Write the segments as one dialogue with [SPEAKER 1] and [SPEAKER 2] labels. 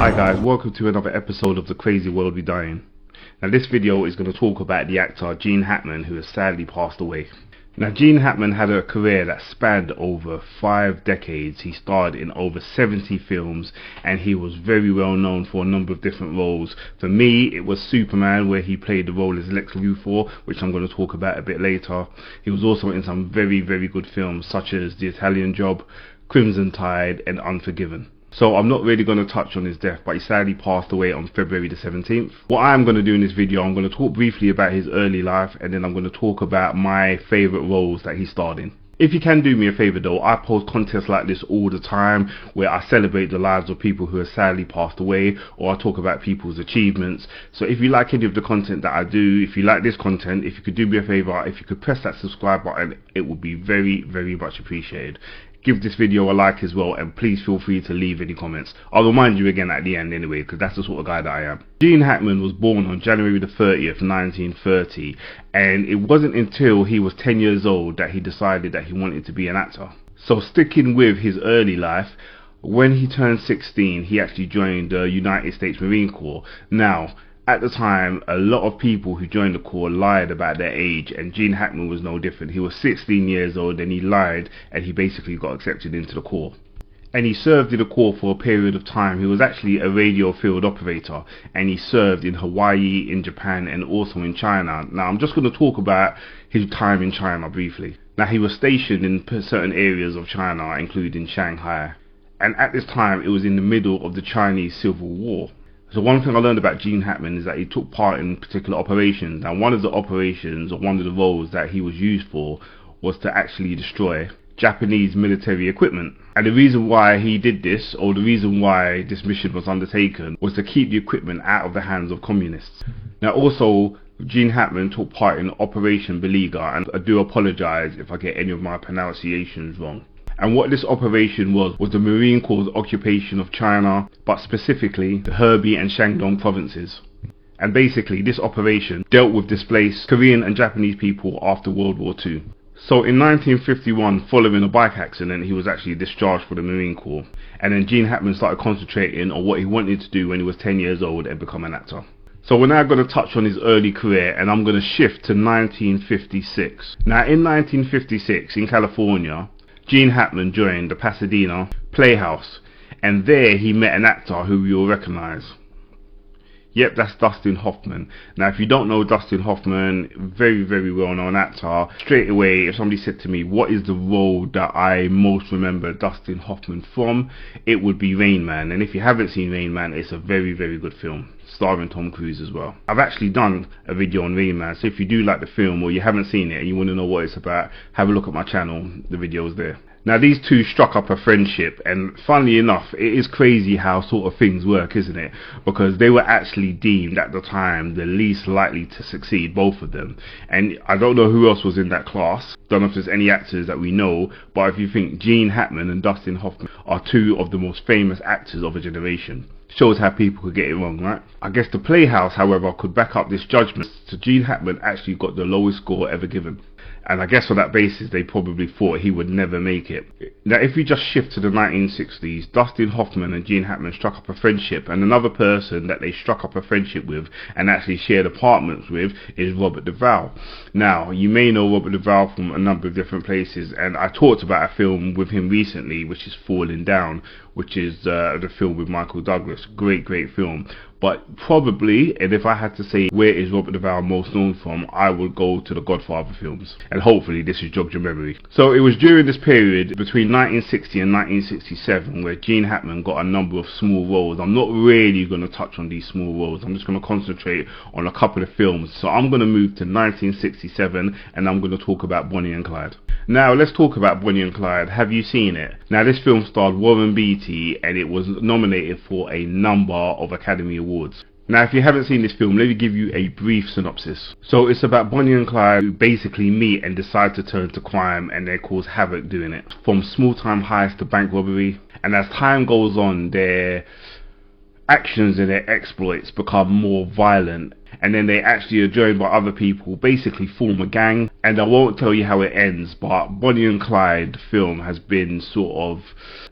[SPEAKER 1] Hi guys, welcome to another episode of The Crazy World We Die In. Now this video is going to talk about the actor Gene Hackman, who has sadly passed away. Now Gene Hackman had a career that spanned over 5 decades. He starred in over 70 films and he was very well known for a number of different roles. For me it was Superman, where he played the role as Lex Luthor, which I'm going to talk about a bit later. He was also in some very good films such as The Italian Job, Crimson Tide and Unforgiven. So I'm not really going to touch on his death, but he sadly passed away on February the 17th. What I'm going to do in this video, I'm going to talk briefly about his early life, and then I'm going to talk about my favourite roles that he starred in. If you can do me a favour though, I post contests like this all the time where I celebrate the lives of people who have sadly passed away, or I talk about people's achievements. So if you like any of the content that I do, if you like this content, if you could do me a favour, if you could press that subscribe button, it would be very much appreciated. Give this video a like as well, and please feel free to leave any comments. I'll remind you again at the end anyway, because that's the sort of guy that I am. Gene Hackman was born on January the 30th, 1930, and it wasn't until he was 10 years old that he decided that he wanted to be an actor. So sticking with his early life, when he turned 16, he actually joined the United States Marine Corps. Now, at the time, a lot of people who joined the Corps lied about their age, and Gene Hackman was no different. He was 16 years old and he lied, and he basically got accepted into the Corps. And he served in the Corps for a period of time. He was actually a radio field operator, and he served in Hawaii, in Japan and also in China. Now I'm just going to talk about his time in China briefly. Now he was stationed in certain areas of China, including Shanghai, and at this time it was in the middle of the Chinese Civil War. So one thing I learned about Gene Hackman is that he took part in particular operations, and one of the operations, or one of the roles that he was used for, was to actually destroy Japanese military equipment. And the reason why he did this, or the reason why this mission was undertaken, was to keep the equipment out of the hands of communists. Now also, Gene Hackman took part in Operation Beleaguer, and I do apologize if I get any of my pronunciations wrong. And what this operation was the Marine Corps' occupation of China, but specifically the Hebei and Shandong provinces. And basically this operation dealt with displaced Korean and Japanese people after World War II. So in 1951, following a bike accident, he was actually discharged from the Marine Corps. And then Gene Hackman started concentrating on what he wanted to do when he was 10 years old and become an actor. So we're now going to touch on his early career, and I'm going to shift to 1956. Now in 1956 in California, Gene Hackman joined the Pasadena Playhouse, and there he met an actor who you'll recognize. Yep, that's Dustin Hoffman. Now if you don't know Dustin Hoffman, very well known actor, straight away if somebody said to me what is the role that I most remember Dustin Hoffman from, it would be Rain Man. And if you haven't seen Rain Man, it's a very good film, starring Tom Cruise as well. I've actually done a video on Rain Man, so if you do like the film or you haven't seen it and you want to know what it's about, have a look at my channel, the video is there. Now these two struck up a friendship, and funnily enough, it is crazy how sort of things work, isn't it? Because they were actually deemed at the time the least likely to succeed, both of them. And I don't know who else was in that class, don't know if there's any actors that we know, but if you think Gene Hackman and Dustin Hoffman are two of the most famous actors of a generation, shows how people could get it wrong, right? I guess the Playhouse, however, could back up this judgment, so Gene Hackman actually got the lowest score ever given. And I guess on that basis they probably thought he would never make it. Now if we just shift to the 1960s, Dustin Hoffman and Gene Hackman struck up a friendship, and another person that they struck up a friendship with and actually shared apartments with is Robert Duvall. Now you may know Robert Duvall from a number of different places, and I talked about a film with him recently which is Falling Down, which is the film with Michael Douglas. Great film. But probably, and if I had to say where is Robert Duvall most known from, I would go to the Godfather films. And hopefully this has jogged your memory. So it was during this period between 1960 and 1967 where Gene Hackman got a number of small roles. I'm not really going to touch on these small roles. I'm just going to concentrate on a couple of films. So I'm going to move to 1967 and I'm going to talk about Bonnie and Clyde. Now let's talk about Bonnie and Clyde. Have you seen it? Now this film starred Warren Beatty and it was nominated for a number of Academy Awards. Now if you haven't seen this film, let me give you a brief synopsis. So it's about Bonnie and Clyde who basically meet and decide to turn to crime, and they cause havoc doing it. From small time heists to bank robbery, and as time goes on their actions and their exploits become more violent, and then they actually are joined by other people, basically form a gang. And I won't tell you how it ends, but Bonnie and Clyde film has been sort of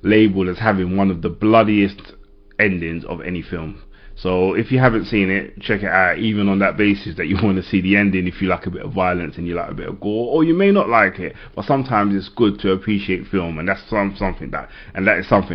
[SPEAKER 1] labelled as having one of the bloodiest endings of any film. So if you haven't seen it, check it out, even on that basis that you want to see the ending if you like a bit of violence and you like a bit of gore, or you may not like it, but sometimes it's good to appreciate film, and that is something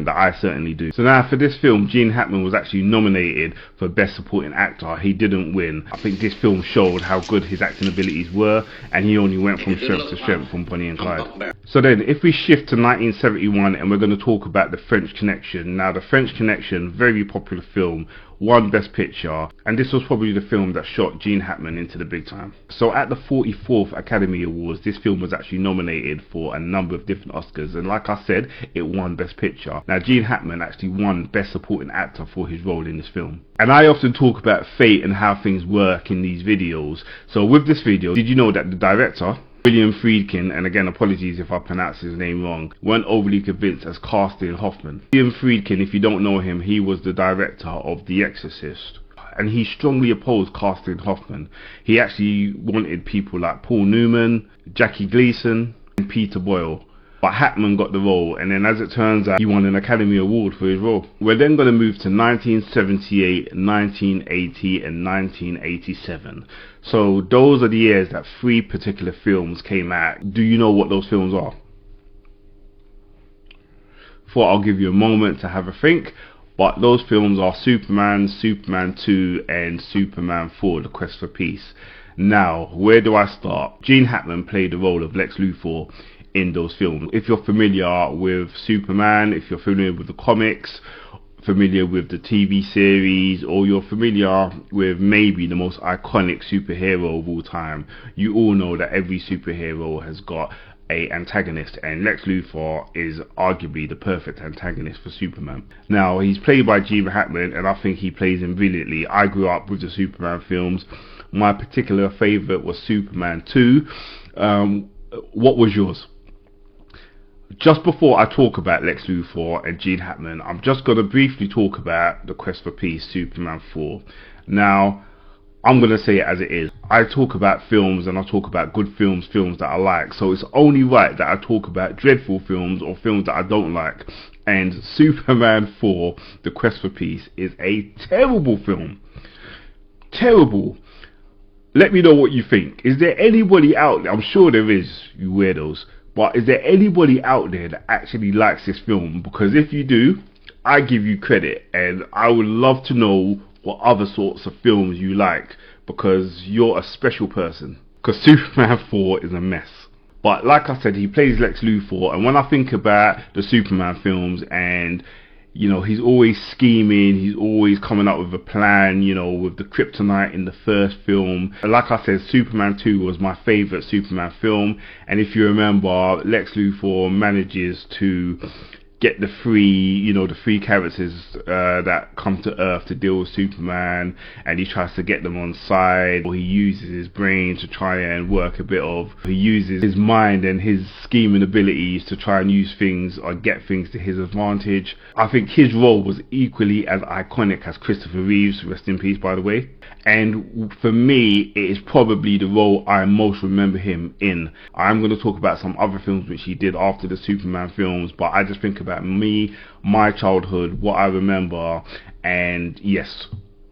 [SPEAKER 1] that I certainly do. So now for this film, Gene Hackman was actually nominated for Best Supporting Actor. He didn't win. I think this film showed how good his acting abilities were, and he only went from strength to strength from Bonnie and Clyde. So then if we shift to 1971, and we're going to talk about The French Connection. Now The French Connection, very popular film, won Best Picture, and this was probably the film that shot Gene Hackman into the big time. So at the 44th Academy Awards, this film was actually nominated for a number of different Oscars, and like I said, it won Best Picture. Now Gene Hackman actually won Best Supporting Actor for his role in this film. And I often talk about fate and how things work in these videos. So with this video, did you know that the director, William Friedkin, and again apologies if I pronounce his name wrong, weren't overly convinced as casting Hoffman. William Friedkin, if you don't know him, he was the director of The Exorcist, and he strongly opposed casting Hoffman. He actually wanted people like Paul Newman, Jackie Gleason, and Peter Boyle. But Hackman got the role, and then as it turns out, he won an Academy Award for his role. We're then going to move to 1978, 1980 and 1987. So those are the years that 3 particular films came out. Do you know what those films are? Thought I'll give you a moment to have a think. But those films are Superman, Superman 2 and Superman 4, The Quest for Peace. Now, where do I start? Gene Hackman played the role of Lex Luthor in those films. If you're familiar with Superman, if you're familiar with the comics, familiar with the TV series, or you're familiar with maybe the most iconic superhero of all time, you all know that every superhero has got an antagonist, and Lex Luthor is arguably the perfect antagonist for Superman. Now, he's played by Gene Hackman, and I think he plays him brilliantly. I grew up with the Superman films. My particular favourite was Superman 2. What was yours? Just before I talk about Lex Luthor and Gene Hackman, I'm just going to briefly talk about The Quest for Peace, Superman 4. Now, I'm going to say it as it is. I talk about films, and I talk about good films, films that I like. So it's only right that I talk about dreadful films or films that I don't like. And Superman 4, The Quest for Peace, is a terrible film. Terrible. Let me know what you think. Is there anybody out there, I'm sure there is, you weirdos, but is there anybody out there that actually likes this film? Because if you do, I give you credit, and I would love to know what other sorts of films you like, because you're a special person. Because Superman 4 is a mess. But like I said, he plays Lex Luthor, and when I think about the Superman films, and you know, he's always scheming, he's always coming up with a plan, you know, with the kryptonite in the first film. Like I said, Superman 2 was my favourite Superman film, and if you remember, Lex Luthor manages to get the three characters that come to Earth to deal with Superman, and he tries to get them on side, or he uses his brain to try and he uses his mind and his scheming abilities to try and use things or get things to his advantage. I think his role was equally as iconic as Christopher Reeve's, rest in peace by the way, and for me it is probably the role I most remember him in. I'm going to talk about some other films which he did after the Superman films, but I just think about me, my childhood, what I remember, and yes,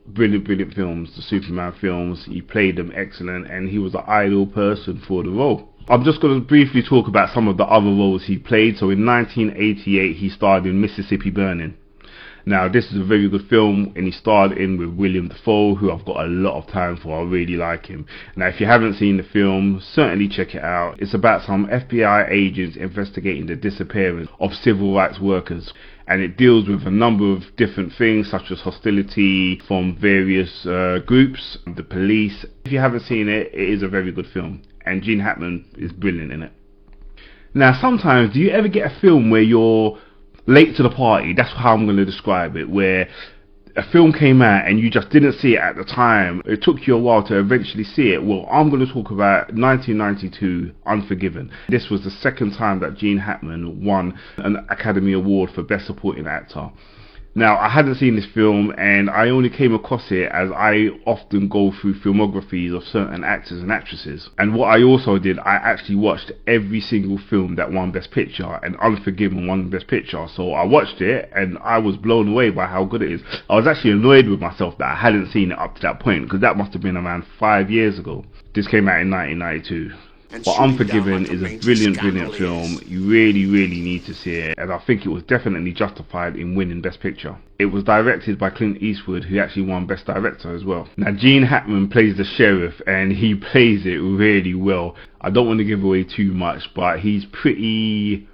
[SPEAKER 1] brilliant films, the Superman films. He played them excellent, and he was the ideal person for the role. I'm just going to briefly talk about some of the other roles he played. So in 1988 he starred in Mississippi Burning. Now this is a very good film, and he starred in with William Dafoe, who I've got a lot of time for. I really like him. Now if you haven't seen the film, certainly check it out. It's about some FBI agents investigating the disappearance of civil rights workers, and it deals with a number of different things such as hostility from various groups, the police. If you haven't seen it, it is a very good film, and Gene Hackman is brilliant in it. Now sometimes, do you ever get a film where you're late to the party? That's how I'm going to describe it, where a film came out and you just didn't see it at the time. It took you a while to eventually see it. Well, I'm going to talk about 1992 Unforgiven. This was the second time that Gene Hackman won an Academy Award for Best Supporting Actor. Now, I hadn't seen this film, and I only came across it as I often go through filmographies of certain actors and actresses. And what I also did, I actually watched every single film that won Best Picture, and Unforgiven won Best Picture. So I watched it, and I was blown away by how good it is. I was actually annoyed with myself that I hadn't seen it up to that point, because that must have been around 5 years ago. This came out in 1992. But Unforgiven is a brilliant film. You really need to see it, and I think it was definitely justified in winning Best Picture. It was directed by Clint Eastwood, who actually won Best Director as well. Now, Gene Hackman plays the sheriff, and he plays it really well. I don't want to give away too much, but he's pretty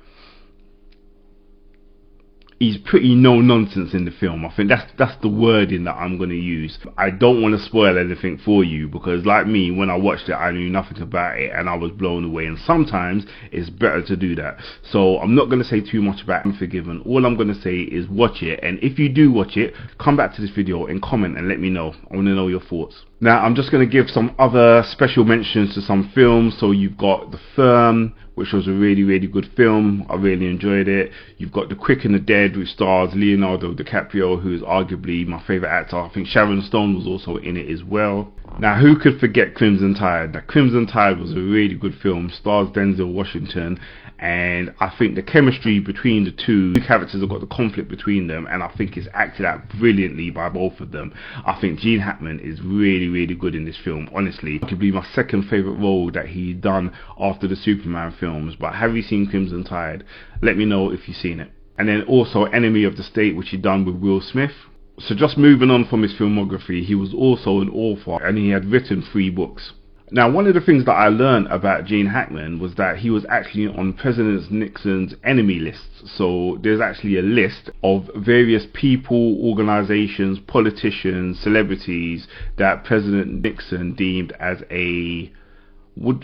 [SPEAKER 1] no nonsense in the film. I think that's the wording that I'm going to use. I don't want to spoil anything for you, because like me, when I watched it, I knew nothing about it and I was blown away, and sometimes it's better to do that. So I'm not going to say too much about Unforgiven. All I'm going to say is watch it, and if you do watch it, come back to this video and comment and let me know. I want to know your thoughts. Now, I'm just going to give some other special mentions to some films. So you've got The Firm, which was a really good film. I really enjoyed it. You've got The Quick and the Dead, which stars Leonardo DiCaprio, who is arguably my favourite actor. I think Sharon Stone was also in it as well. Now, who could forget Crimson Tide? Now, Crimson Tide was a really good film. Stars Denzel Washington, and I think the chemistry between the two characters have got the conflict between them, and I think it's acted out brilliantly by both of them. I think Gene Hackman is really good in this film. Honestly, probably my second favourite role that he done after the Superman films. But have you seen Crimson Tide? Let me know if you've seen it. And then also Enemy of the State, which he done with Will Smith. So just moving on from his filmography, he was also an author, and he had written 3 books. Now, one of the things that I learned about Gene Hackman was that he was actually on President Nixon's enemy list. So there's actually a list of various people, organizations, politicians, celebrities that President Nixon deemed as a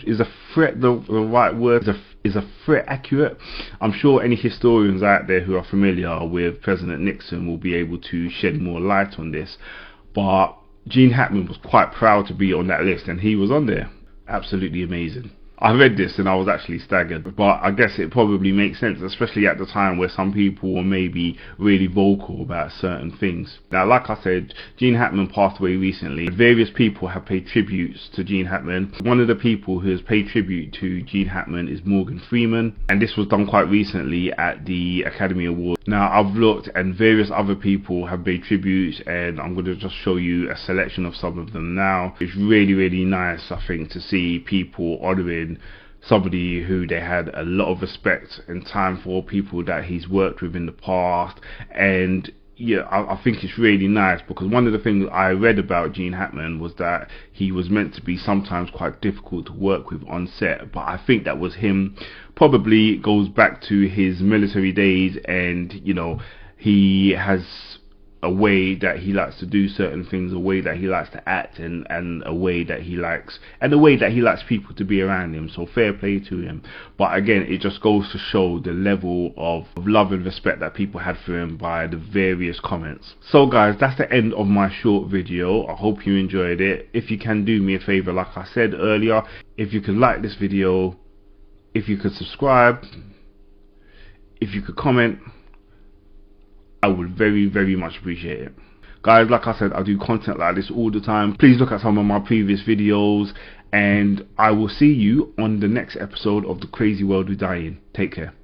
[SPEAKER 1] is a threat the right word? Is a threat accurate? I'm sure any historians out there who are familiar with President Nixon will be able to shed more light on this. But Gene Hackman was quite proud to be on that list, and he was on there. Absolutely amazing. I read this and I was actually staggered, but I guess it probably makes sense, especially at the time where some people were maybe really vocal about certain things. Now, like I said, Gene Hackman passed away recently. Various people have paid tributes to Gene Hackman. One of the people who has paid tribute to Gene Hackman is Morgan Freeman, and this was done quite recently at the Academy Awards. Now, I've looked, and various other people have paid tributes, and I'm going to just show you a selection of some of them now. It's really nice, I think, to see people honouring somebody who they had a lot of respect and time for, people that he's worked with in the past. And yeah, I think it's really nice, because one of the things I read about Gene Hackman was that he was meant to be sometimes quite difficult to work with on set, but I think that was him, probably goes back to his military days, and you know, he has a way that he likes to do certain things, a way that he likes to act, and a way that he likes people to be around him. So fair play to him. But again, it just goes to show the level of love and respect that people had for him by the various comments. So guys, that's the end of my short video. I hope you enjoyed it. If you can do me a favor, like I said earlier, if you could like this video, if you could subscribe, if you could comment, I would very much appreciate it. Guys, like I said, I do content like this all the time. Please look at some of my previous videos, and I will see you on the next episode of The Crazy World We Die In. Take care.